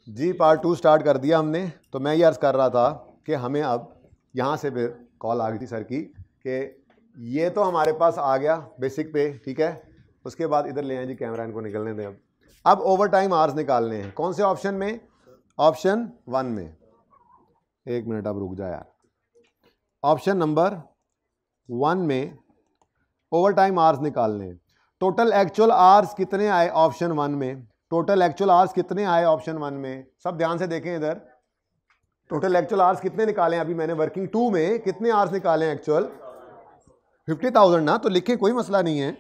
जी part 2 start कर दिया हमने। तो मैं ये अर्ज़ कर रहा था कि हमें अब यहाँ से फिर कॉल आ गई थी सर की कि ये तो हमारे पास आ गया बेसिक पे, ठीक है। उसके बाद इधर ले आए जी कैमरा, इनको निकलने दें। अब ओवर टाइम आवर्स निकालने हैं। कौन से ऑप्शन में? ऑप्शन 1 में। एक मिनट अब रुक जा यार। ऑप्शन नंबर 1 में ओवर टाइम आवर्स निकालने हैं। टोटल एक्चुअल आवर्स कितने आए ऑप्शन 1 में? टोटल एक्चुअल आवर्स कितने आए ऑप्शन 1 में? सब ध्यान से देखें इधर। टोटल एक्चुअल आवर्स कितने निकाले? अभी मैंने वर्किंग 2 में कितने आवर्स निकाले एक्चुअल? 50,000 ना, तो लिखे, कोई मसला नहीं है।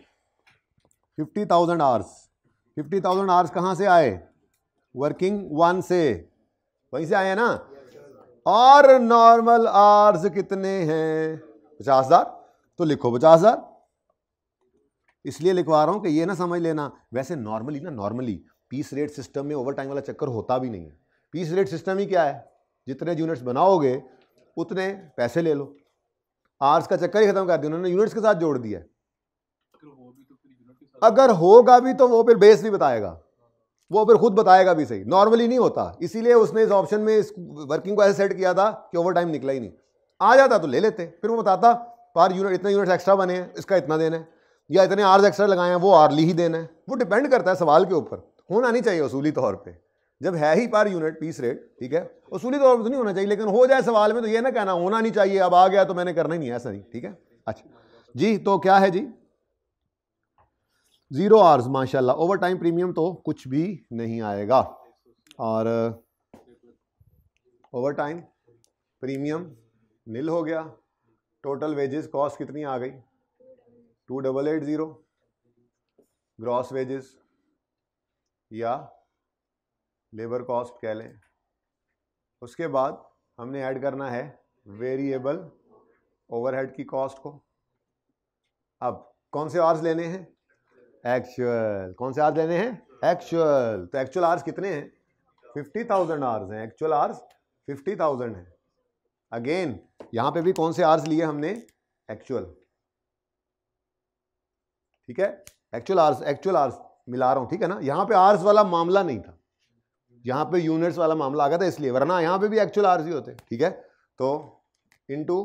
50,000 आवर्स। 50,000 आवर्स कहां से आए? वर्किंग 1 से, वहीं से आए हैं ना। और नॉर्मल आवर्स कितने हैं? 50,000। तो लिखो 50,000। इसलिए लिखवा रहा हूं कि ये ना समझ लेना, वैसे नॉर्मली पीस रेट सिस्टम में ओवर टाइम वाला चक्कर होता भी नहीं है। पीस रेट सिस्टम ही क्या है? जितने यूनिट्स बनाओगे उतने पैसे ले लो। आवर्स का चक्कर ही खत्म कर दिया उन्होंने, यूनिट्स के साथ जोड़ दिया। अगर होगा भी तो वो फिर बेस भी बताएगा, वो फिर खुद बताएगा भी सही। नॉर्मली नहीं होता, इसीलिए उसने इस ऑप्शन में इस वर्किंग को ऐसे सेट किया था कि ओवर टाइम निकला ही नहीं। आ जाता तो ले लेते, फिर वो बताता पर यूनिट इतने यूनिट्स एक्स्ट्रा बने हैं, इसका इतना देना है, या इतने आवर्स एक्स्ट्रा लगाए हैं, वो आर्ली ही देना है। वो डिपेंड करता है सवाल के ऊपर। होना नहीं चाहिए उसूली तौर पर, जब है ही पर यूनिट पीस रेट, ठीक है, उसूली तौर पर तो नहीं होना चाहिए, लेकिन हो जाए सवाल में तो ये ना कहना होना नहीं चाहिए, अब आ गया तो मैंने करना ही नहीं है, ऐसा नहीं, ठीक है। अच्छा जी, तो क्या है जी? 0 आवर्स। माशाल्लाह, ओवर टाइम प्रीमियम तो कुछ भी नहीं आएगा। और ओवर टाइम प्रीमियम नील हो गया। टोटल वेजेस कॉस्ट कितनी आ गई? 2880 ग्रॉस वेजेस या लेबर कॉस्ट कह लें। उसके बाद हमने ऐड करना है वेरिएबल ओवरहेड की कॉस्ट को। अब कौन से आवर्स लेने हैं? एक्चुअल। कौन से आवर्स लेने हैं? एक्चुअल। तो एक्चुअल आवर्स कितने हैं? 50,000 आवर्स हैं। एक्चुअल आवर्स 50,000 है। अगेन यहां पे भी कौन से आवर्स लिए हमने? एक्चुअल, ठीक है। एक्चुअल आवर्स मिला रहा हूं, ठीक है ना। यहां पे आवर्स वाला मामला नहीं था, यहां पे यूनिट्स वाला मामला आ गया था, इसलिए, वरना यहां पे भी एक्चुअल आवर्स ही होते, ठीक है। तो इनटू,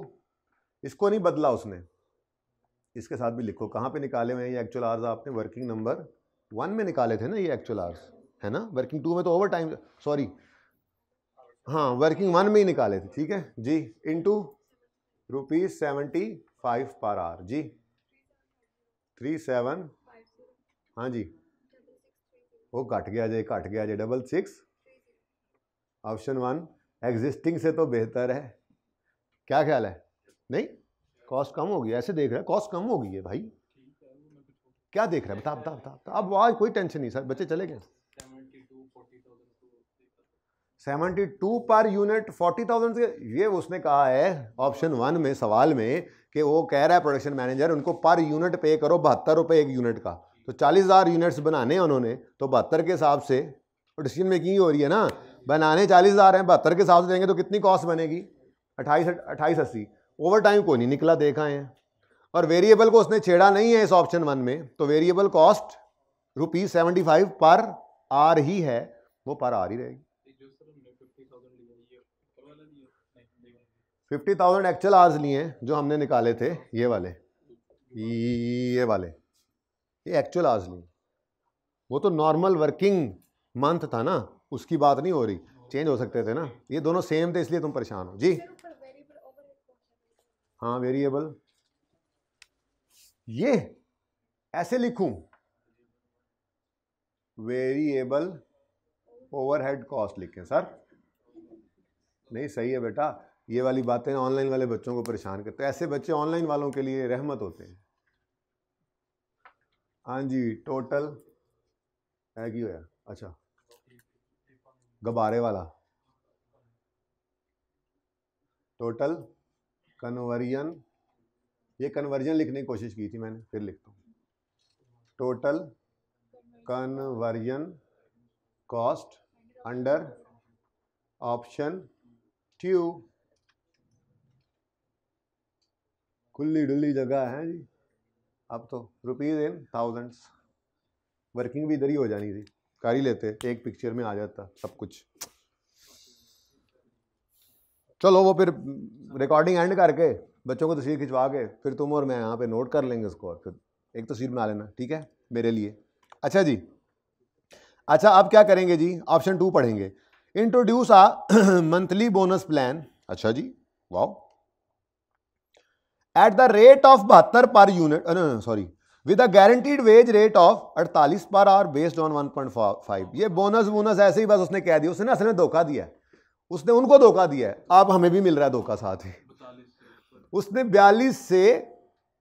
इसको नहीं बदला उसने, इसके साथ भी लिखो कहां पे निकाले हुए हैं ये एक्चुअल आवर्स। आपने वर्किंग नंबर 1 में निकाले थे ना ये एक्चुअल आवर्स, है ना। वर्किंग 2 में तो ओवर टाइम, सॉरी, हाँ वर्किंग 1 में ही निकाले थे, ठीक है जी। इनटू ₹75 पर आवर जी, 37, हाँ जी, वो घट गया जे 66। ऑप्शन 1 एग्जिस्टिंग से तो बेहतर है। क्या ख्याल है? नहीं, कॉस्ट कम होगी, ऐसे देख रहा है कॉस्ट कम होगी है भाई। क्या देख रहा है? बता बता बता। अब आज कोई टेंशन नहीं सर, बच्चे चले गए। 72 पर यूनिट 40,000 से, ये उसने कहा है ऑप्शन 1 में सवाल में कि वो कह रहा है प्रोडक्शन मैनेजर उनको पर यूनिट पे करो 72 रुपए एक यूनिट का। तो 40,000 यूनिट्स बनाने हैं उन्होंने, तो 72 के हिसाब से डिसीजन मेकिंग हो रही है ना। बनाने 40,000 हैं, 72 के हिसाब से देंगे तो कितनी कॉस्ट बनेगी? 2880। ओवर टाइम को नहीं निकला, देखा है। और वेरिएबल को उसने छेड़ा नहीं है इस ऑप्शन 1 में, तो वेरिएबल कॉस्ट ₹75 पर आर ही है, वो पर आर ही रहेगी। 50,000 एक्चुअल आवर्स लिए हैं जो हमने निकाले थे, ये वाले, ये एक्चुअल आवर्स लिए। वो तो नॉर्मल वर्किंग मंथ था ना, उसकी बात नहीं हो रही, चेंज हो सकते थे ना, ये दोनों सेम थे, इसलिए तुम परेशान हो जी। हाँ वेरिएबल, ये ऐसे लिखूं, वेरिएबल ओवरहेड कॉस्ट लिखें सर? नहीं सही है बेटा, ये वाली बातें ऑनलाइन वाले बच्चों को परेशान करते हैं। ऐसे बच्चे ऑनलाइन वालों के लिए रहमत होते हैं। हाँ जी, टोटल है की होया, अच्छा गबारे वाला, टोटल कन्वर्जन, ये कन्वर्जन लिखने की कोशिश की थी मैंने, फिर लिखता हूँ। Total conversion cost under option 2। खुली डुली जगह है जी। अब तो रुपीज इन थाउजेंड्स, वर्किंग भी इधर ही हो जानी थी, कर ही लेते, एक पिक्चर में आ जाता सब कुछ। चलो वो फिर रिकॉर्डिंग एंड करके बच्चों को तस्वीर खिंचवा के फिर तुम और मैं यहाँ पे नोट कर लेंगे उसको, और फिर एक तस्वीर बना लेना, ठीक है, मेरे लिए। अच्छा जी, अच्छा अब क्या करेंगे जी, ऑप्शन 2 पढ़ेंगे। Introduce a monthly bonus plan. अच्छा जी, wow. At the rate of 72 per unit, sorry, with a guaranteed wage rate of 48 per our based on 1.5। ये बोनस ऐसे ही बस उसने कह दिया, उसने ना असल में धोखा दिया है, उसने उनको धोखा दिया है, अब हमें भी मिल रहा है धोखा साथ ही। उसने 42 से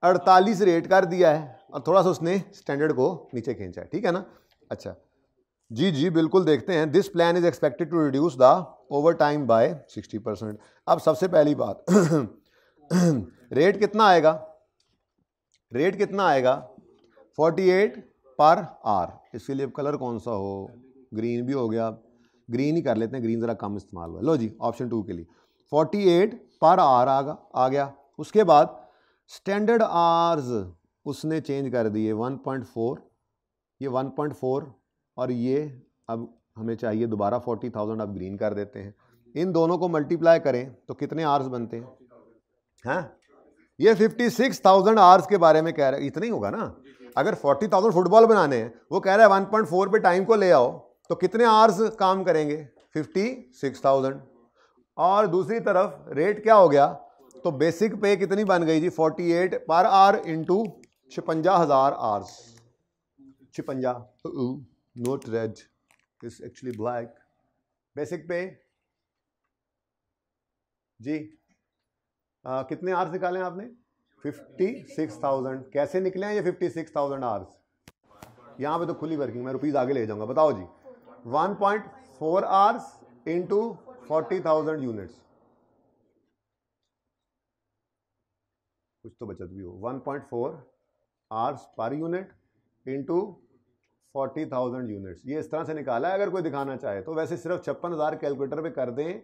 48 रेट कर दिया है और थोड़ा सा उसने स्टैंडर्ड को नीचे खींचा है, ठीक है ना। अच्छा जी जी बिल्कुल, देखते हैं। This plan is expected to reduce the overtime by 60%। अब सबसे पहली बात रेट कितना आएगा, रेट कितना आएगा 48 पर आवर। इसके लिए कलर कौन सा हो, ग्रीन भी हो गया, ग्रीन ही कर लेते हैं, ग्रीन ज़रा कम इस्तेमाल हुआ। लो जी, ऑप्शन 2 के लिए 48 पर आवर आ गया। उसके बाद स्टैंडर्ड आवर्स उसने चेंज कर दिए 1.4, ये 1.4 और ये अब हमें चाहिए दोबारा 40,000, अब ग्रीन कर देते हैं। इन दोनों को मल्टीप्लाई करें तो कितने आवर्स बनते हैं, हैं? ये 56,000 आवर्स के बारे में कह रहा है, इतना ही होगा ना। अगर 40,000 फुटबॉल बनाने हैं, वो कह रहा है 1.4 पे टाइम को ले आओ, तो कितने आवर्स काम करेंगे, 56,000। और दूसरी तरफ रेट क्या हो गया, तो बेसिक पे कितनी बन गई जी 48 per our into 56,000 hours. 56, note red, it's actually black. Basic पे जी कितने आवर्स निकाले आपने, 56,000। कैसे निकले हैं ये 56,000 आवर्स, यहाँ पे तो खुली वर्किंग, मैं रुपीज आगे ले जाऊंगा। बताओ जी, 1.4 आवर्स इंटू 40,000 यूनिट्स, कुछ तो बचत भी हो। 1.4 hours per unit into 40,000 units, ये इस तरह से निकाला है। अगर कोई दिखाना चाहे तो वैसे सिर्फ 56,000 कैलकुलेटर पे कर दें,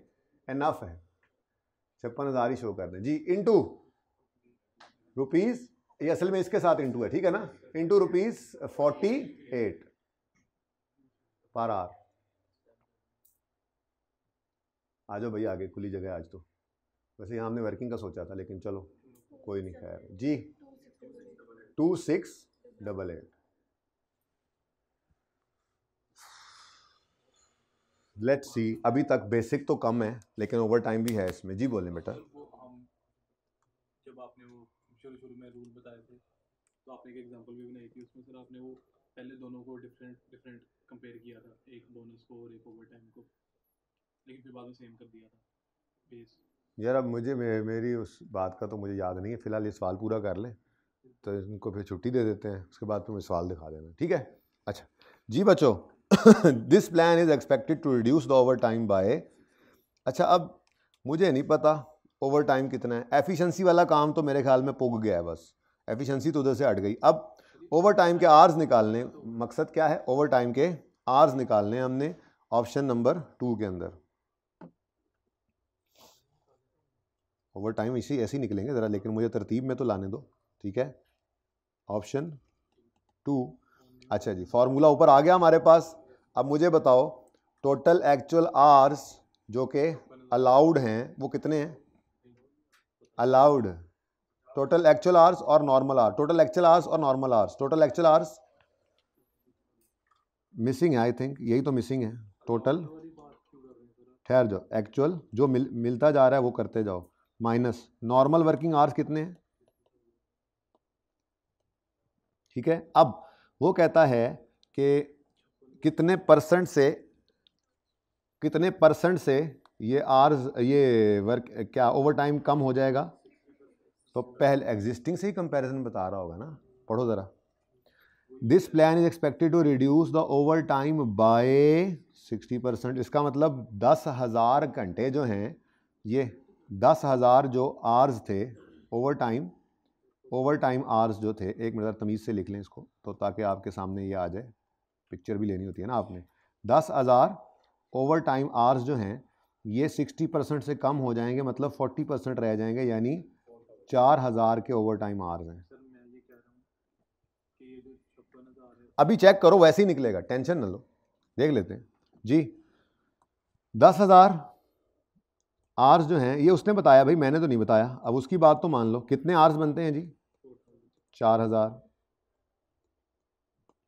एनफ है, 56,000 ही शो कर दें जी। इंटू रुपीज, ये असल में इसके साथ इंटू है, ठीक है ना, इंटू रुपीज 48 पर आवर। आ जाओ भैया आगे, खुली जगह आज तो। वैसे यहाँ हमने वर्किंग का सोचा था, लेकिन चलो कोई नहीं, खैर जी। 2688। लेट्स सी, अभी तक बेसिक तो कम है लेकिन ओवर टाइम भी है इसमें। जी बोलें बेटा। जब आपने वो शुरू में रूल बताए थे, तो आपने एक एग्जांपल भी बनाई थी, उसमें सर आपने वो पहले दोनों को डिफरेंट कंपेयर किया था, एक बोनस को और एक ओवर टाइम को, लेकिन फिर बाद में सेम कर दिया था बेस। यार अब मुझे मेरी उस बात का तो मुझे याद नहीं है, फिलहाल ये सवाल पूरा कर लें तो इनको फिर छुट्टी दे देते हैं, उसके बाद फिर मुझे सवाल दिखा देना, ठीक है। अच्छा जी बच्चों, this plan is expected to reduce the overtime by. अच्छा अब मुझे नहीं पता ओवर टाइम कितना है, एफिशिएंसी वाला काम तो मेरे ख्याल में पुग गया है, बस एफिशिएंसी तो उधर से हट गई। अब ओवर टाइम के आवर्स निकालने, मकसद क्या है, ओवर टाइम के आवर्स निकालने हमने ऑप्शन नंबर 2 के अंदर। ओवर टाइम इसी ऐसे ही निकलेंगे ज़रा, लेकिन मुझे तरतीब में तो लाने दो, ठीक है। ऑप्शन 2, अच्छा जी, फॉर्मूला ऊपर आ गया हमारे पास। अब मुझे बताओ टोटल एक्चुअल आवर्स जो कि अलाउड हैं वो कितने हैं, अलाउड, टोटल एक्चुअल आवर्स और normal hours, total actual hours और normal hours, total actual hours missing है, आई थिंक यही तो मिसिंग है। टोटल, ठहर जाओ, एक्चुअल जो मिलता जा रहा है वो करते जाओ, माइनस नॉर्मल वर्किंग आवर्स कितने हैं, ठीक है। अब वो कहता है कि कितने परसेंट से ये आवर्स, ये वर्क क्या ओवर टाइम कम हो जाएगा, तो पहले एग्जिस्टिंग से ही कंपैरिजन बता रहा होगा ना, पढ़ो ज़रा। This plan is expected to reduce the overtime by 60%। इसका मतलब 10,000 घंटे जो हैं, ये 10,000 जो आवर्स थे ओवर टाइम आवर्स जो थे, एक मिनट तमीज़ से लिख लें इसको तो ताकि आपके सामने ये आ जाए, पिक्चर भी लेनी होती है ना आपने। 10,000 ओवर टाइम आवर्स जो हैं ये 60% से कम हो जाएंगे, मतलब 40% रह जाएंगे, यानी 4,000 के ओवर टाइम आवर्स हैं। अभी चेक करो, वैसे ही निकलेगा, टेंशन न लो, देख लेते हैं जी। 10,000 आर्स जो हैं ये उसने बताया भाई, मैंने तो नहीं बताया। अब उसकी बात तो मान लो, कितने आर्स बनते हैं जी? 4000।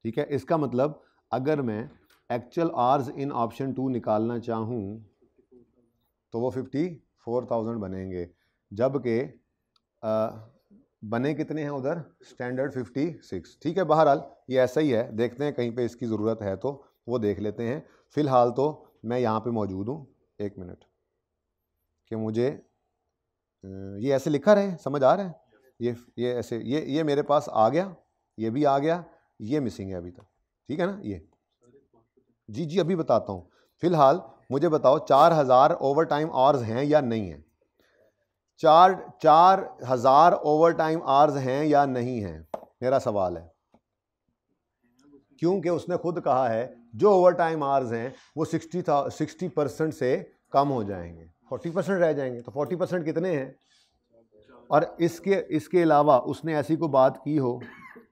ठीक है, इसका मतलब अगर मैं एक्चुअल आर्स इन ऑप्शन 2 निकालना चाहूँ तो वो 54,000 बनेंगे, जबकि बने कितने हैं उधर? स्टैंडर्ड 56। ठीक है, बहरहाल ये ऐसा ही है, देखते हैं कहीं पे इसकी ज़रूरत है तो वो देख लेते हैं। फ़िलहाल तो मैं यहाँ पे मौजूद हूँ। एक मिनट, कि मुझे ये ऐसे लिखा रहे, समझ आ रहा है? ये ऐसे, ये मेरे पास आ गया, ये भी आ गया, ये मिसिंग है अभी तक। ठीक है ना? ये जी जी अभी बताता हूँ। फ़िलहाल मुझे बताओ 4000 ओवर टाइम आवर्स हैं या नहीं है? 4000 ओवर टाइम आवर्स हैं या नहीं हैं, मेरा सवाल है। क्योंकि उसने खुद कहा है जो ओवर टाइम आवर्स हैं वो 60% से कम हो जाएंगे, 40% रह जाएंगे। तो 40% कितने हैं? और इसके अलावा उसने ऐसी कोई बात की हो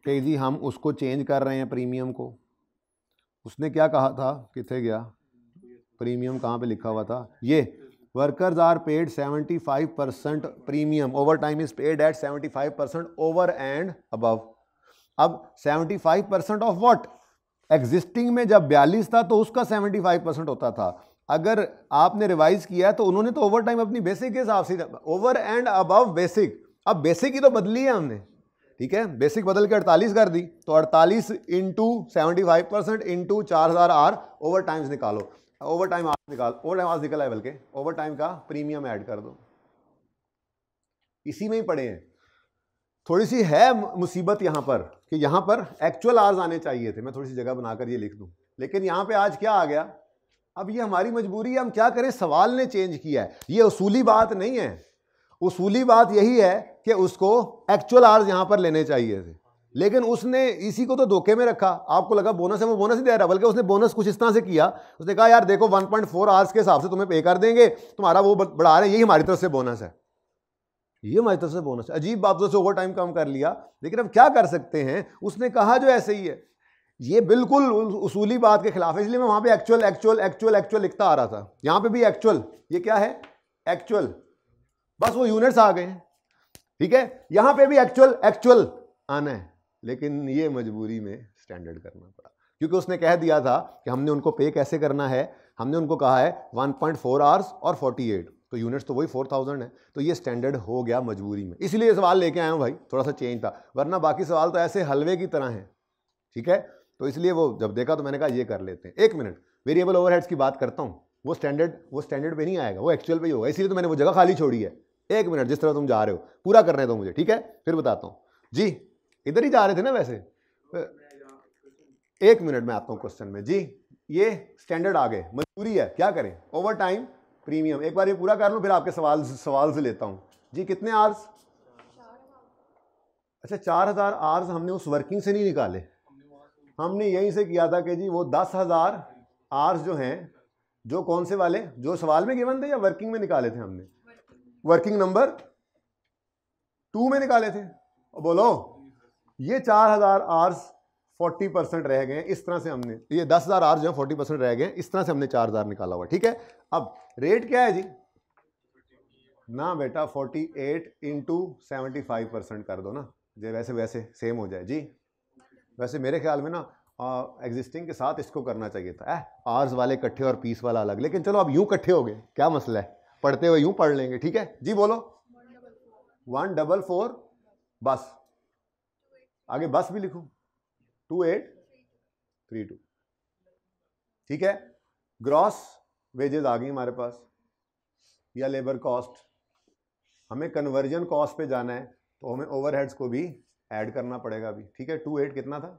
कि जी हम उसको चेंज कर रहे हैं प्रीमियम को? उसने क्या कहा था? किथे गया प्रीमियम? कहाँ पे लिखा हुआ था? ये workers are paid 75% premium, overtime is paid at 75% over and above. अब 75% ऑफ व्हाट? एग्जिस्टिंग में जब 42 था तो उसका 75% होता था। अगर आपने रिवाइज किया तो उन्होंने तो ओवर टाइम अपनी बेसिक के हिसाब से, ओवर एंड अबव बेसिक। अब बेसिक ही तो बदली है हमने, ठीक है, बेसिक बदल के 48 कर दी, तो 48 into 75% into 4000 are overtimes निकालो, ओवर टाइम आवर्स निकाल, ओवर टाइम आवर्स निकला है, बल्कि ओवर टाइम का प्रीमियम ऐड कर दो। इसी में ही पड़े हैं। थोड़ी सी है मुसीबत यहां पर कि यहां पर एक्चुअल आवर्स आने चाहिए थे, मैं थोड़ी सी जगह बनाकर ये लिख दूं, लेकिन यहां पे आज क्या आ गया? अब ये हमारी मजबूरी है, हम क्या करें, सवाल ने चेंज किया है। ये उसूली बात नहीं है, उसूली बात यही है कि उसको एक्चुअल आवर्स यहां पर लेने चाहिए थे, लेकिन उसने इसी को तो धोखे में रखा। आपको लगा बोनस है, वो बोनस ही दे रहा, बल्कि उसने बोनस कुछ इस तरह से किया, उसने कहा यार देखो 1.4 आवर्स के हिसाब से तुम्हें पे कर देंगे, तुम्हारा वो बढ़ा रहे हैं, यही हमारी तरफ से बोनस है, ये हमारी तरफ से बोनस है। अजीब बात, से ओवर टाइम कम कर लिया, लेकिन अब क्या कर सकते हैं, उसने कहा जो ऐसे ही है। ये बिल्कुल उसूली बात के खिलाफ है, इसलिए मैं वहां पे एक्चुअल एक्चुअल एक्चुअल एक्चुअल लिखता आ रहा था। यहां पे भी एक्चुअल, ये क्या है? एक्चुअल, बस वो यूनिट्स आ गए हैं, ठीक है। यहां पे भी एक्चुअल एक्चुअल आना है, लेकिन ये मजबूरी में स्टैंडर्ड करना पड़ा, क्योंकि उसने कह दिया था कि हमने उनको पे कैसे करना है। हमने उनको कहा है 1.4 आवर्स और 48, तो यूनिट्स तो वही 4000 है, तो ये स्टैंडर्ड हो गया मजबूरी में। इसलिए सवाल लेके आया हूं भाई, थोड़ा सा चेंज था, वरना बाकी सवाल तो ऐसे हलवे की तरह हैं, ठीक है। तो इसलिए वो जब देखा तो मैंने कहा ये कर लेते हैं। एक मिनट, वेरिएबल ओवरहेड्स की बात करता हूं, वो स्टैंडर्ड पे नहीं आएगा, वो एक्चुअल पे ही होगा, इसलिए तो मैंने वो जगह खाली छोड़ी है। एक मिनट, जिस तरह तुम जा रहे हो पूरा करने दो मुझे, ठीक है, फिर बताता हूं जी। इधर ही जा रहे थे ना वैसे? एक मिनट में आता हूं क्वेश्चन में जी। ये स्टैंडर्ड आ गए, मजबूरी है, क्या करें? Over time premium. एक बार ये पूरा कर लूं, फिर आपके सवाल से लेता हूं जी। कितने आवर्स? अच्छा, 4000 आवर्स हमने उस वर्किंग से नहीं निकाले, हमने यहीं से किया था कि जी वो 10,000 आवर्स जो हैं, जो कौन से वाले, जो सवाल में गिवन थे या वर्किंग में निकाले थे हमने? वर्किंग नंबर 2 में निकाले थे। बोलो, ये 4000 आवर्स 40% रह गए, इस तरह से हमने, ये 10,000 आवर्स जो 40% रह गए, इस तरह से हमने 4000 निकाला हुआ, ठीक है। अब रेट क्या है जी? ना बेटा, 48 इंटू 75% कर दो ना, जो वैसे वैसे सेम हो जाए जी। वैसे मेरे ख्याल में ना एग्जिस्टिंग के साथ इसको करना चाहिए था, आवर्स वाले इकट्ठे और पीस वाला अलग, लेकिन चलो अब यूं इकट्ठे हो गए, क्या मसला है, पढ़ते हुए यूं पढ़ लेंगे, ठीक है जी। बोलो 144, बस आगे बस भी लिखूं 2832, ठीक है। ग्रॉस वेजेस आ गई हमारे पास, या लेबर कॉस्ट। हमें कन्वर्जन कॉस्ट पे जाना है, तो हमें ओवरहेड्स को भी ऐड करना पड़ेगा अभी, ठीक है। 28 कितना था?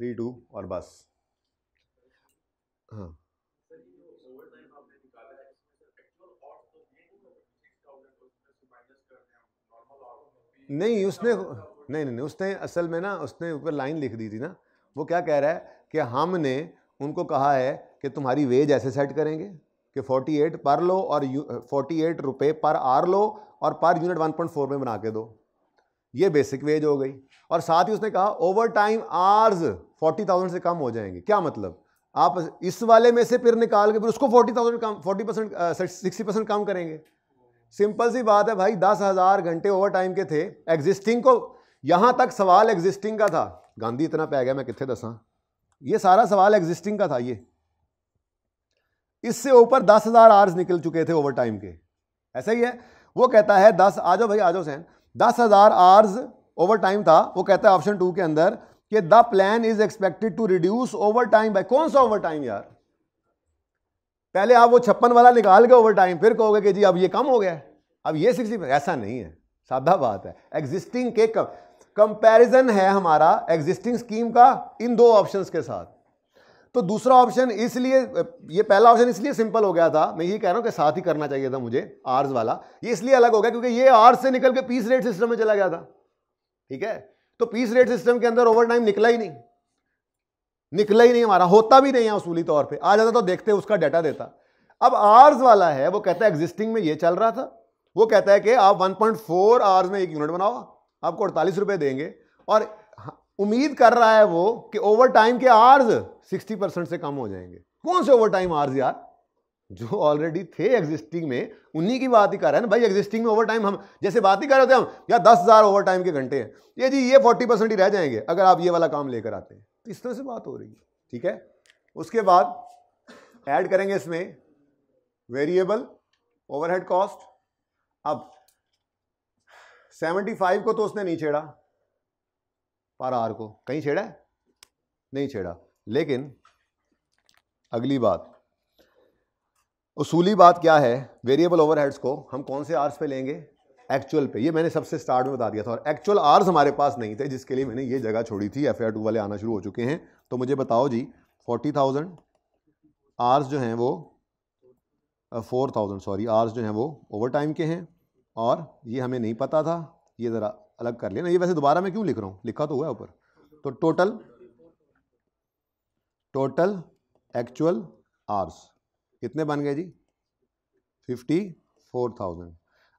32 और बस, हाँ नहीं, उसने नहीं उसने असल में ना, उसने ऊपर लाइन लिख दी थी ना। वो क्या कह रहा है कि हमने उनको कहा है कि तुम्हारी वेज ऐसे सेट करेंगे कि 48 पर लो और 48 रुपये पर आवर लो और पर यूनिट 1.4 में बना के दो, ये बेसिक वेज हो गई। और साथ ही उसने कहा ओवर टाइम आवर्स 40,000 से कम हो जाएंगे। क्या मतलब? आप इस वाले में से फिर निकाल के फिर उसको 40,000 कम 40% 60% कम करेंगे। सिंपल सी बात है भाई, 10,000 घंटे ओवर टाइम के थे एग्जिस्टिंग को। यहां तक सवाल एग्जिस्टिंग का था। गांधी इतना पै गया मैं कितने दसा, ये सारा सवाल एग्जिस्टिंग का था। ये इससे ऊपर 10,000 आवर्स निकल चुके थे ओवर टाइम के, ऐसा ही है। वो कहता है 10, आ जाओ भाई आ जाओ सैन, 10,000 आवर्स ओवर टाइम था। वो कहता है ऑप्शन 2 के अंदर कि the plan is expected to reduce overtime by, कौन सा ओवर टाइम यार? पहले आप वो 56 वाला निकाल के ओवर टाइम, फिर कहोगे कि जी अब ये कम हो गया, अब ये 60, ऐसा नहीं है, सादा बात है। एग्जिस्टिंग के कंपैरिजन है हमारा एग्जिस्टिंग स्कीम का इन दो ऑप्शंस के साथ। तो दूसरा ऑप्शन इसलिए, ये पहला ऑप्शन इसलिए सिंपल हो गया था, मैं ये कह रहा हूं कि साथ ही करना चाहिए था मुझे आर्स वाला, ये इसलिए अलग हो गया क्योंकि ये आर्स से निकल के पीस रेट सिस्टम में चला गया था। ठीक है, तो पीस रेट सिस्टम के अंदर ओवर टाइम निकला ही नहीं, निकला ही नहीं हमारा, होता भी नहीं है उसूली तौर पे। आ जाता तो देखते उसका डाटा देता। अब आवर्स वाला है, वो कहता है एग्जिस्टिंग में ये चल रहा था, वो कहता है कि आप 1.4 आवर्स में एक यूनिट बनाओ, आपको 48 रुपए देंगे, और उम्मीद कर रहा है वो कि ओवर टाइम के आवर्स 60% से कम हो जाएंगे। कौन से ओवर टाइम आवर्स यार? जो ऑलरेडी थे एग्जिस्टिंग में, उन्हीं की बात ही कर रहे हैं ना भाई। एग्जिस्टिंग में ओवर टाइम हम जैसे बात ही कर रहे थे हम, या 10,000 ओवर टाइम के घंटे हैं, ये जी ये 40% ही रह जाएंगे अगर आप ये वाला काम लेकर आते हैं। तो इस तरह से बात हो रही है। ठीक है, उसके बाद ऐड करेंगे इसमें वेरिएबल ओवरहेड कॉस्ट। अब 75 को तो उसने नहीं छेड़ा, पर आर को कहीं छेड़ा है? नहीं छेड़ा। लेकिन अगली बात, उसूली बात क्या है, वेरिएबल ओवरहेड्स को हम कौन से आर्स पे लेंगे? एक्चुअल पे। ये मैंने सबसे स्टार्ट में बता दिया था, और एक्चुअल आर्स हमारे पास नहीं थे, जिसके लिए मैंने ये जगह छोड़ी थी। FAR 2 वाले आना शुरू हो चुके हैं। तो मुझे बताओ जी, 40,000 आर्स जो हैं वो 4,000 सॉरी आर्स जो हैं वो ओवर टाइम के हैं, और ये हमें नहीं पता था। ये ज़रा अलग कर लेना। ये वैसे दोबारा मैं क्यों लिख रहा हूँ, लिखा तो हुआ है ऊपर। तो टोटल एक्चुअल आर्स कितने बन गए जी? 54,000।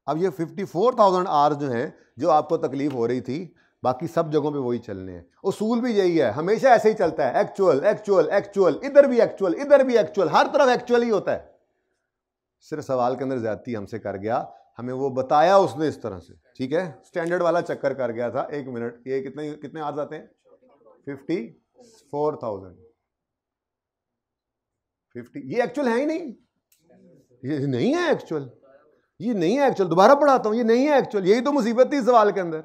अब ये 54,000 आवर्स जो हैं, जो आपको तकलीफ हो रही थी, बाकी सब जगहों पे वही चलने हैं। उसूल भी यही है, हमेशा ऐसे ही चलता है, एक्चुअल एक्चुअल एक्चुअल, इधर भी एक्चुअल इधर भी एक्चुअल, हर तरफ एक्चुअल ही होता है। सिर्फ सवाल के अंदर ज्यादती हमसे कर गया, हमें वो बताया उसने इस तरह से। ठीक है, स्टैंडर्ड वाला चक्कर कर गया था। 1 मिनट, ये कितने कितने आवर्स आते हैं? 54,000। 50, ये एक्चुअल है ही नहीं, ये नहीं है एक्चुअल, ये नहीं है एक्चुअल। दोबारा पढ़ाता हूं, ये नहीं है एक्चुअल। यही तो मुसीबत थी सवाल के अंदर,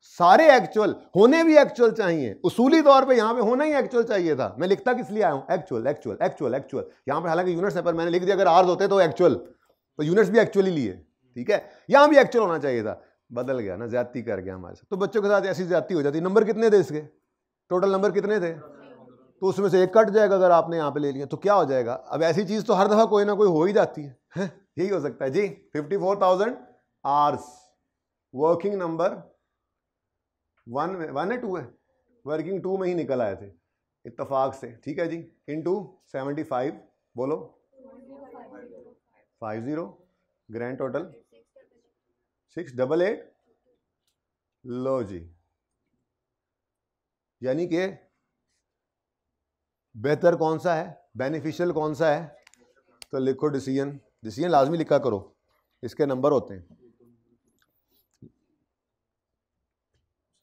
सारे एक्चुअल होने भी एक्चुअल चाहिए। उसूली तौर पे यहां पे होना ही एक्चुअल चाहिए था। मैं लिखता किस लिए आया हूं? Actual actual actual actual. यहां पे हालांकि यूनिट्स है, पर मैंने लिख दिया अगर आवर्स होते तो एक्चुअल, तो यूनिट्स भी एक्चुअली लिए। ठीक है, यहां भी एक्चुअल होना चाहिए था, बदल गया ना, ज्यादती कर गया हमारे साथ। तो बच्चों के साथ ऐसी ज्यादती हो जाती। नंबर कितने थे इसके? टोटल नंबर कितने थे? तो उसमें से एक कट जाएगा अगर आपने यहां पे ले लिया, तो क्या हो जाएगा? अब ऐसी चीज तो हर दफा कोई ना कोई हो ही जाती है, यही हो सकता है जी। 54,000 आवर्स, वर्किंग नंबर 1 है 2 है, वर्किंग 2 में ही निकल आए थे इत्तेफाक से। ठीक है जी, इनटू 75, बोलो 50, ग्रैंड टोटल 688। लो जी, यानी कि बेहतर कौन सा है, बेनिफिशियल कौन सा है? तो लिखो डिसीजन, डिसीजन लाजमी लिखा करो, इसके नंबर होते हैं।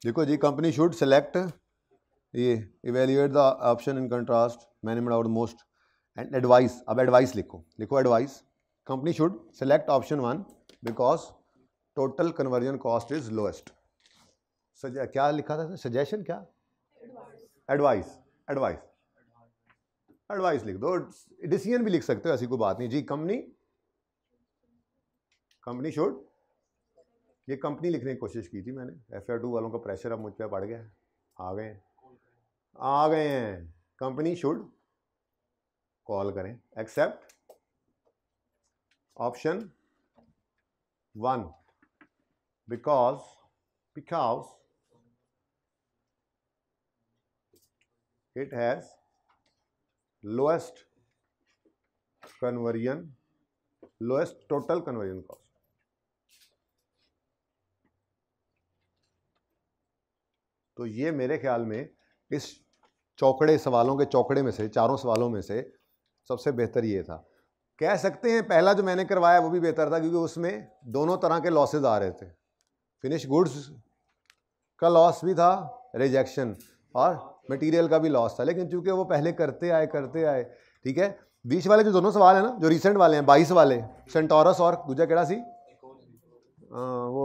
देखो जी, कंपनी शुड सेलेक्ट, ये evaluate the option in contrast, management out most, and advice. अब एडवाइस लिखो, लिखो advice. Company should select option 1 because total conversion cost is lowest. क्या लिखा था? सजेशन क्या? एडवाइस, एडवाइस, एडवाइस लिख दो। डिसीजन भी लिख सकते हो, ऐसी कोई बात नहीं जी। कंपनी शुड, ये कंपनी लिखने की कोशिश की थी मैंने। FAR 2 वालों का प्रेशर अब मुझ पे पड़ गया है, आ गए हैं। कंपनी शुड कॉल करें, accept option 1 because it has lowest total conversion cost. तो ये मेरे ख्याल में इस चौकड़े सवालों के चौकड़े में से, चारों सवालों में से सबसे बेहतर ये था। कह सकते हैं पहला जो मैंने करवाया वो भी बेहतर था, क्योंकि उसमें दोनों तरह के लॉसेज आ रहे थे। फिनिश गुड्स का लॉस भी था, रिजेक्शन और मटेरियल का भी लॉस था। लेकिन चूंकि वो पहले करते आए, ठीक है। बीच वाले जो दोनों सवाल है ना, जो रिसेंट वाले हैं 22 वाले, सेंटोरस और दूसरा केड़ा सी वो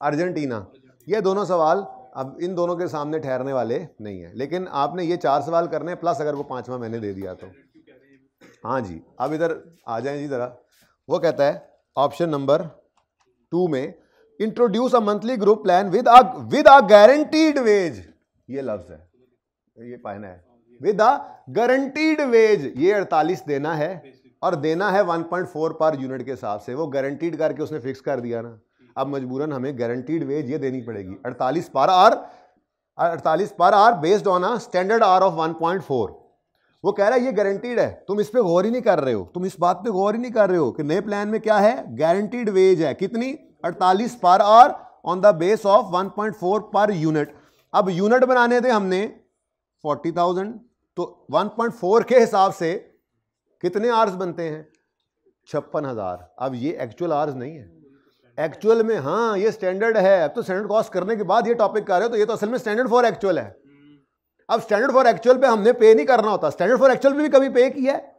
अर्जेंटीना, ये दोनों सवाल अब इन दोनों के सामने ठहरने वाले नहीं है। लेकिन आपने ये 4 सवाल करने प्लस अगर वो 5वां मैंने दे दिया तो। हाँ जी, अब इधर आ जाएं जी ज़रा। वो कहता है ऑप्शन नंबर 2 में introduce a monthly group plan with a guaranteed wage, ये लफ्ज है, ये पढ़ना है, विद अ गारंटीड वेज। ये 48 देना है और देना है 1.4 पर यूनिट के हिसाब से। वो गारंटीड करके उसने फिक्स कर दिया ना, अब मजबूरन हमें गारंटीड वेज ये देनी पड़ेगी 48 per our based on a standard hour of 1.4। वो कह रहा है ये गारंटीड है, तुम इस पे गौर ही नहीं कर रहे हो, तुम इस बात पे गौर ही नहीं कर रहे हो कि नए प्लान में क्या है, गारंटीड वेज है। कितनी? 48 per hour on the base of 1.4 per unit. अब यूनिट बनाने थे हमने 40,000, तो 1.4 के हिसाब से कितने आवर्स बनते हैं? 56,000। अब ये एक्चुअल आवर्स नहीं है, एक्चुअल में हाँ ये स्टैंडर्ड है। अब तो स्टैंडर्ड कॉस्ट करने के बाद ये टॉपिक कर रहे हो, तो ये तो असल में स्टैंडर्ड फॉर एक्चुअल है। अब स्टैंडर्ड फॉर एक्चुअल पे हमने पे नहीं करना होता, स्टैंडर्ड फॉर एक्चुअल पे भी कभी पे किया है।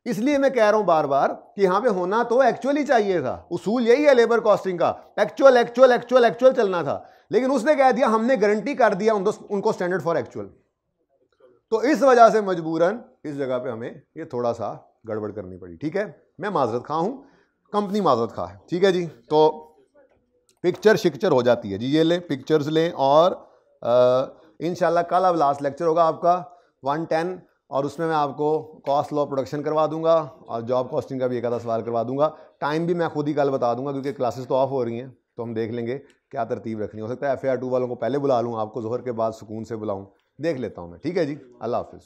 इसलिए मैं कह रहा हूं बार बार कि यहां पे होना तो एक्चुअल ही चाहिए था। उसूल यही है लेबर कॉस्टिंग का, एक्चुअल एक्चुअल एक्चुअल एक्चुअल चलना था। लेकिन उसने कह दिया, हमने गारंटी कर दिया उनको स्टैंडर्ड फॉर एक्चुअल। तो इस वजह से मजबूरन इस जगह पे हमें ये थोड़ा सा गड़बड़ करनी पड़ी। ठीक है, मैं माजरत खा हूं, कंपनी माजरत खा है। ठीक है जी, तो पिक्चर शिक्चर हो जाती है जी। ये लें, पिक्चर्स लें, और इंशाल्लाह कल अब लास्ट लेक्चर होगा आपका 110, और उसमें मैं आपको कॉस्ट लॉ प्रोडक्शन करवा दूंगा और जॉब कॉस्टिंग का भी एक आधा सवाल करवा दूंगा। टाइम भी मैं खुद ही कल बता दूंगा, क्योंकि क्लासेस तो ऑफ हो रही हैं, तो हम देख लेंगे क्या तरतीब रखनी। हो सकता है FAR 2 वालों को पहले बुला लूँ, आपको जोहर के बाद सुकून से बुलाऊँ, देख लेता हूँ मैं। ठीक है जी, अल्लाह हाफिज़।